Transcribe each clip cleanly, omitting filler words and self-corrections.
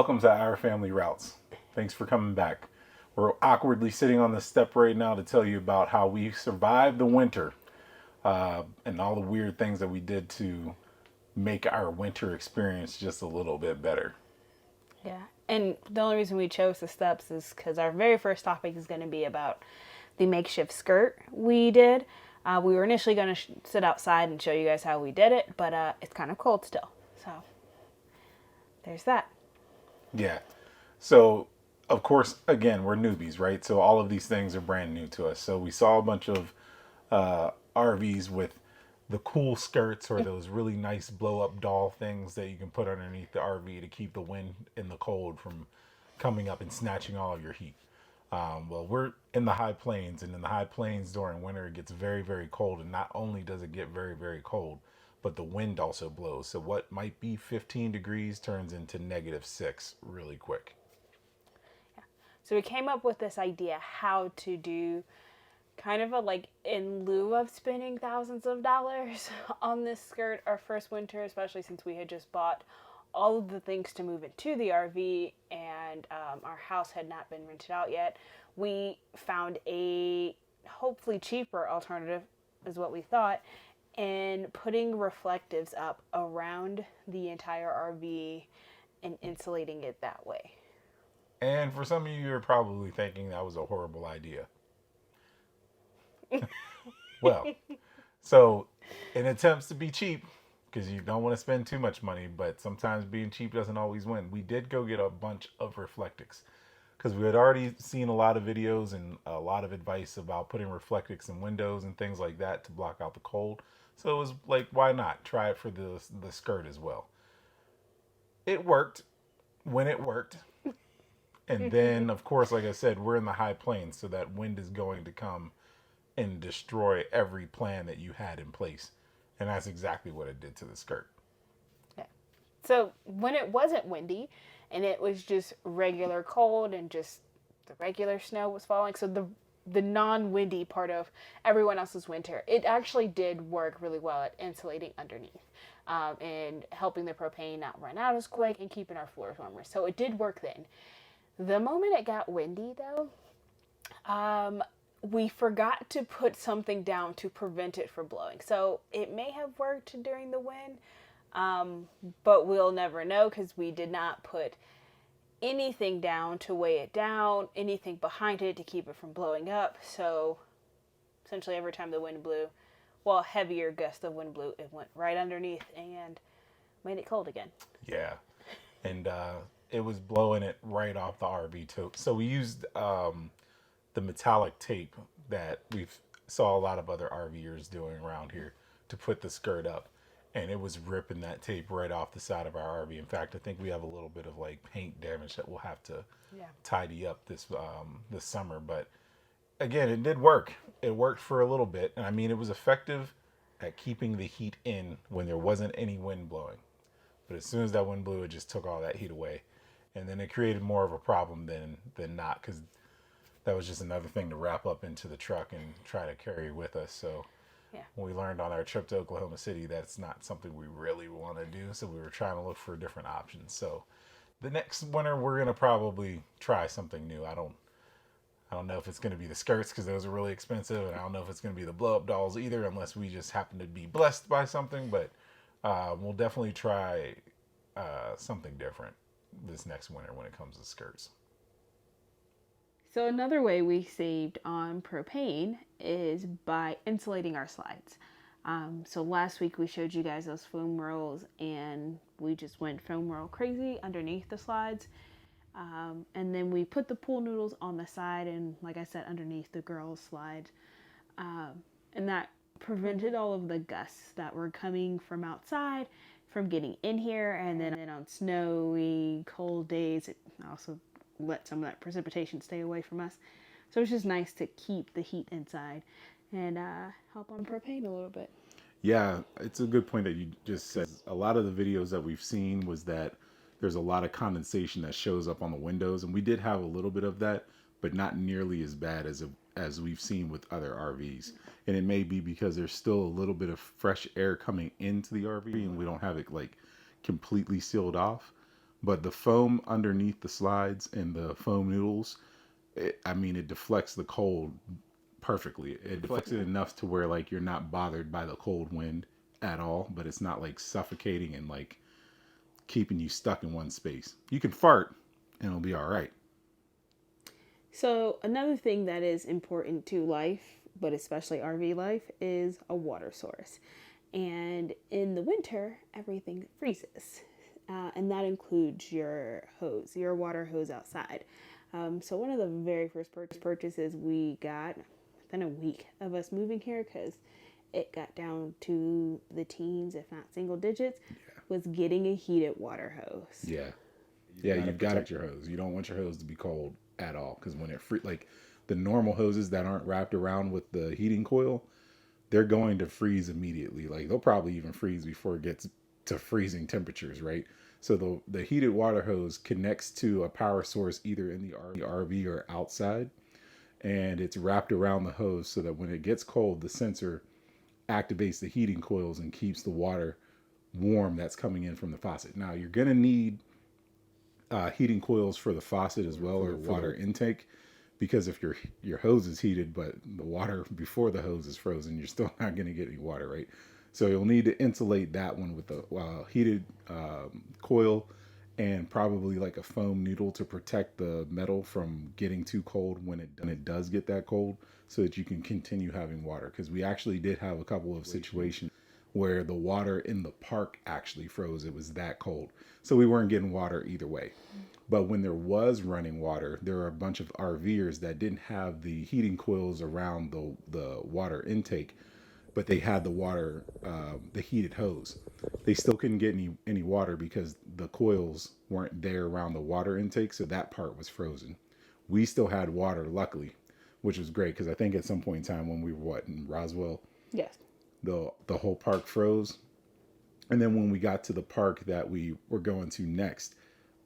Welcome to Our Family Routes. Thanks for coming back. We're awkwardly sitting on the step right now to tell you about how we survived the winter and all the weird things that we did to make our winter experience just a little bit better. Yeah. And the only reason we chose the steps is because our very first topic is going to be about the makeshift skirt we did. We were initially going to sit outside and show you guys how we did it, but it's kind of cold still. So there's that. Yeah. So, of course, again, we're newbies, right? So, all of these things are brand new to us. So, we saw a bunch of RVs with the cool skirts or those really nice blow up doll things that you can put underneath the RV to keep the wind and the cold from coming up and snatching all of your heat. Well, we're in the high plains, and in the high plains during winter, it gets very, very cold. And not only does it get very, very cold, but the wind also blows. So, what might be 15 degrees turns into -6 really quick. So we came up with this idea how to do kind of a like in lieu of spending thousands of dollars on this skirt our first winter, especially since we had just bought all of the things to move into the RV and our house had not been rented out yet. We found a hopefully cheaper alternative, is what we thought, in putting reflectives up around the entire RV and insulating it that way. And for some of you, you're probably thinking that was a horrible idea. Well, so in attempts to be cheap, because you don't want to spend too much money, but sometimes being cheap doesn't always win, we did go get a bunch of reflectix. Because we had already seen a lot of videos and a lot of advice about putting reflectix in windows and things like that to block out the cold. So it was like, why not try it for the skirt as well? It worked when it worked. And then, of course, like I said, we're in the high plains, so that wind is going to come and destroy every plan that you had in place. And that's exactly what it did to the skirt. Yeah. So when it wasn't windy and it was just regular cold and just the regular snow was falling, so the non-windy part of everyone else's winter, it actually did work really well at insulating underneath and helping the propane not run out as quick and keeping our floors warmer. So it did work then. The moment it got windy, though, we forgot to put something down to prevent it from blowing. So it may have worked during the wind, but we'll never know because we did not put anything down to weigh it down, anything behind it to keep it from blowing up. So essentially, every time the wind blew, well, a heavier gust of wind blew, it went right underneath and made it cold again. Yeah. And it was blowing it right off the RV too. So we used the metallic tape that we've saw a lot of other RVers doing around here to put the skirt up, and it was ripping that tape right off the side of our RV. In fact, I think we have a little bit of like paint damage that we'll have to tidy up this summer. But again, it did work. It worked for a little bit, and I mean, it was effective at keeping the heat in when there wasn't any wind blowing. But as soon as that wind blew, it just took all that heat away, and then it created more of a problem than not, because that was just another thing to wrap up into the truck and try to carry with us. So Yeah. we learned on our trip to Oklahoma City that's not something we really want to do. So we were trying to look for different options. So the next winter we're gonna probably try something new. I don't know if it's gonna be the skirts because those are really expensive, and I don't know if it's gonna be the blow up dolls either, unless we just happen to be blessed by something. But we'll definitely try something different this next winter when it comes to skirts. So another way we saved on propane is by insulating our slides. So last week we showed you guys those foam rolls, and we just went foam roll crazy underneath the slides. And then we put the pool noodles on the side and, like I said, underneath the girls' slide. And that prevented all of the gusts that were coming from outside from getting in here. And then on snowy, cold days, it also let some of that precipitation stay away from us. So it's just nice to keep the heat inside and help on propane a little bit. Yeah, it's a good point that you just said. A lot of the videos that we've seen was that there's a lot of condensation that shows up on the windows, and we did have a little bit of that, but not nearly as bad as we've seen with other RVs. And it may be because there's still a little bit of fresh air coming into the RV, and we don't have it like completely sealed off. but the foam underneath the slides and the foam noodles, it deflects the cold perfectly. It deflects it enough to where like you're not bothered by the cold wind at all, but it's not like suffocating and like keeping you stuck in one space. You can fart and it'll be all right. So, another thing that is important to life, but especially RV life, is a water source. And in the winter, everything freezes. And that includes your hose, your water hose outside. So, one of the very first purchases we got within a week of us moving here, because it got down to the teens, if not single digits, was getting a heated water hose. Yeah. Yeah, you've got to protect your hose. You don't want your hose to be cold at all because when it like the normal hoses that aren't wrapped around with the heating coil, they're going to freeze immediately. Like they'll probably even freeze before it gets to freezing temperatures, right? So the heated water hose connects to a power source either in the RV or outside, and it's wrapped around the hose so that when it gets cold, the sensor activates the heating coils and keeps the water warm that's coming in from the faucet. Now you're gonna need heating coils for the faucet as well, or water intake, because if your hose is heated but the water before the hose is frozen, you're still not going to get any water, right? So you'll need to insulate that one with a heated coil and probably like a foam noodle to protect the metal from getting too cold when it does get that cold, so that you can continue having water. Because we actually did have a couple of situations where the water in the park actually froze. It was that cold. So we weren't getting water either way. But when there was running water, there were a bunch of RVers that didn't have the heating coils around the water intake, but they had the water, the heated hose. They still couldn't get any water because the coils weren't there around the water intake, so that part was frozen. We still had water, luckily, which was great because I think at some point in time when we were in Roswell, Yes. the whole park froze. And then when we got to the park that we were going to next,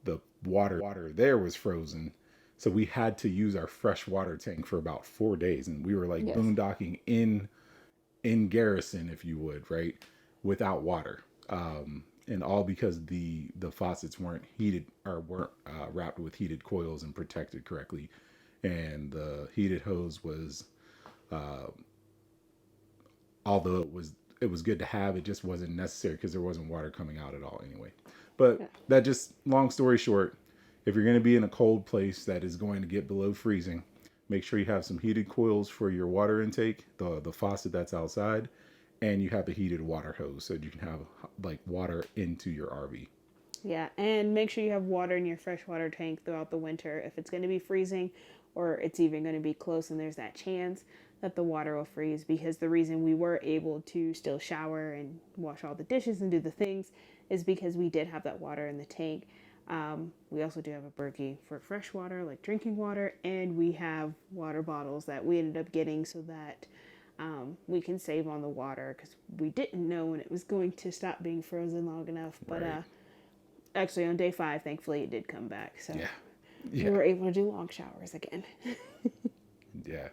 the water there was frozen. So we had to use our fresh water tank for about 4 days. And we were like boondocking in Garrison, if you would, right? Without water. And all because the faucets weren't heated or weren't wrapped with heated coils and protected correctly. And the heated hose was, although it was good to have, it just wasn't necessary because there wasn't water coming out at all anyway. But that just, long story short, if you're going to be in a cold place that is going to get below freezing, make sure you have some heated coils for your water intake, the faucet that's outside, and you have the heated water hose so that you can have like water into your RV. Yeah, and make sure you have water in your freshwater tank throughout the winter. If it's going to be freezing or it's even going to be close and there's that chance that the water will freeze, because the reason we were able to still shower and wash all the dishes and do the things is because we did have that water in the tank. We also do have a Berkey for fresh water, like drinking water, and we have water bottles that we ended up getting so that we can save on the water, because we didn't know when it was going to stop being frozen long enough. But actually on day 5, thankfully it did come back. So we were able to do long showers again. Yeah.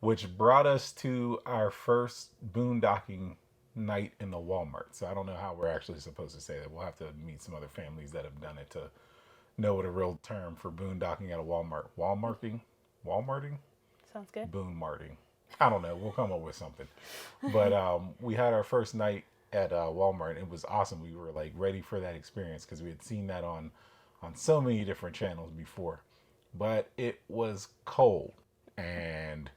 Which brought us to our first boondocking night in the Walmart. So I don't know how we're actually supposed to say that. We'll have to meet some other families that have done it to know what a real term for boondocking at a Walmart. Walmarting? Sounds good. Boonmarting. I don't know. We'll come up with something. But we had our first night at Walmart. It was awesome. We were like ready for that experience because we had seen that on so many different channels before. But it was cold, and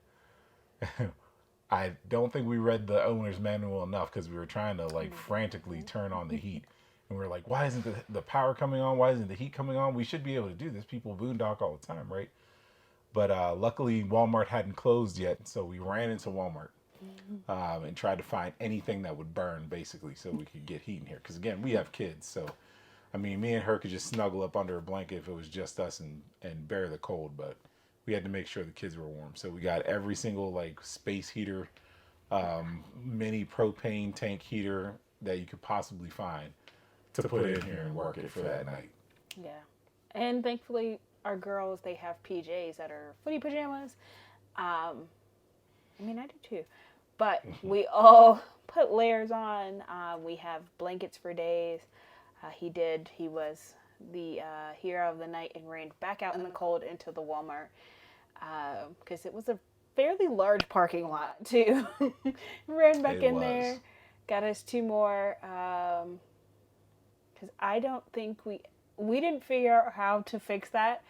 I don't think we read the owner's manual enough because we were trying to like frantically turn on the heat. And we were like, why isn't the power coming on? Why isn't the heat coming on? We should be able to do this. People boondock all the time, right? But luckily, Walmart hadn't closed yet. So we ran into Walmart and tried to find anything that would burn, basically, so we could get heat in here. Because, again, we have kids. So, I mean, me and her could just snuggle up under a blanket if it was just us and bear the cold. But we had to make sure the kids were warm. So we got every single like space heater, mini propane tank heater that you could possibly find to put in here and work it for that night. Yeah. And thankfully our girls, they have PJs that are footy pajamas. I mean, I do too. But we all put layers on. We have blankets for days. He was the hero of the night and ran back out in the cold into the Walmart because it was a fairly large parking lot too. Ran back It in was. there, got us two more. Because I don't think we didn't figure out how to fix that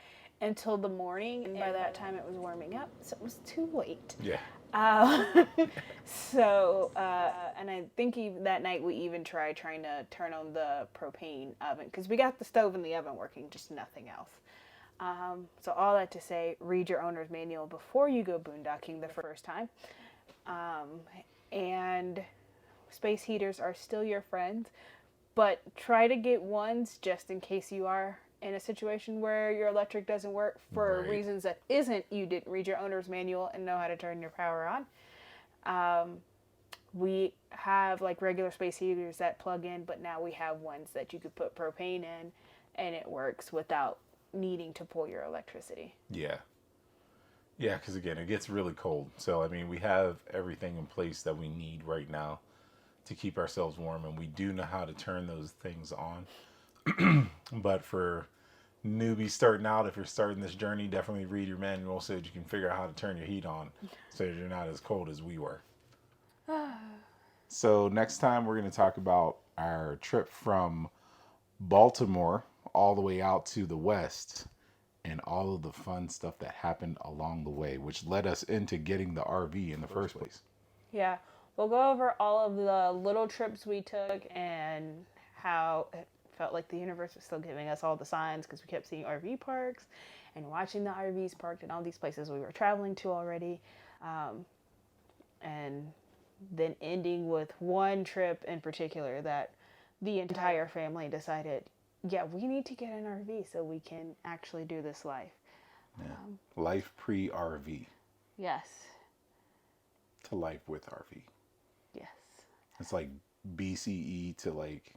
until the morning, and by that time it was warming up, so it was too late. Yeah. Uh, and I think even that night we even tried trying to turn on the propane oven because we got the stove and the oven working, just nothing else. So all that to say, read your owner's manual before you go boondocking the first time. And space heaters are still your friends, but try to get ones just in case you are in a situation where your electric doesn't work for Right. reasons that isn't you didn't read your owner's manual and know how to turn your power on. We have like regular space heaters that plug in, but now we have ones that you could put propane in and it works without needing to pull your electricity. Yeah. Yeah, because again, it gets really cold. So, I mean, we have everything in place that we need right now to keep ourselves warm, and we do know how to turn those things on. But for newbies starting out, if you're starting this journey, definitely read your manual so that you can figure out how to turn your heat on so that you're not as cold as we were. So, next time, we're going to talk about our trip from Baltimore all the way out to the west and all of the fun stuff that happened along the way, which led us into getting the RV in the first place. Yeah, we'll go over all of the little trips we took and how it felt like the universe was still giving us all the signs because we kept seeing RV parks and watching the RVs parked in all these places we were traveling to already. And then ending with one trip in particular that the entire family decided, yeah, we need to get an RV so we can actually do this life. Yeah. Life pre RV Yes. to life with RV. Yes. It's like BCE to like,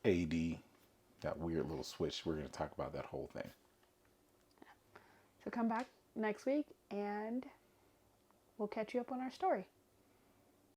AD, that weird little switch. We're going to talk about that whole thing. So come back next week and we'll catch you up on our story.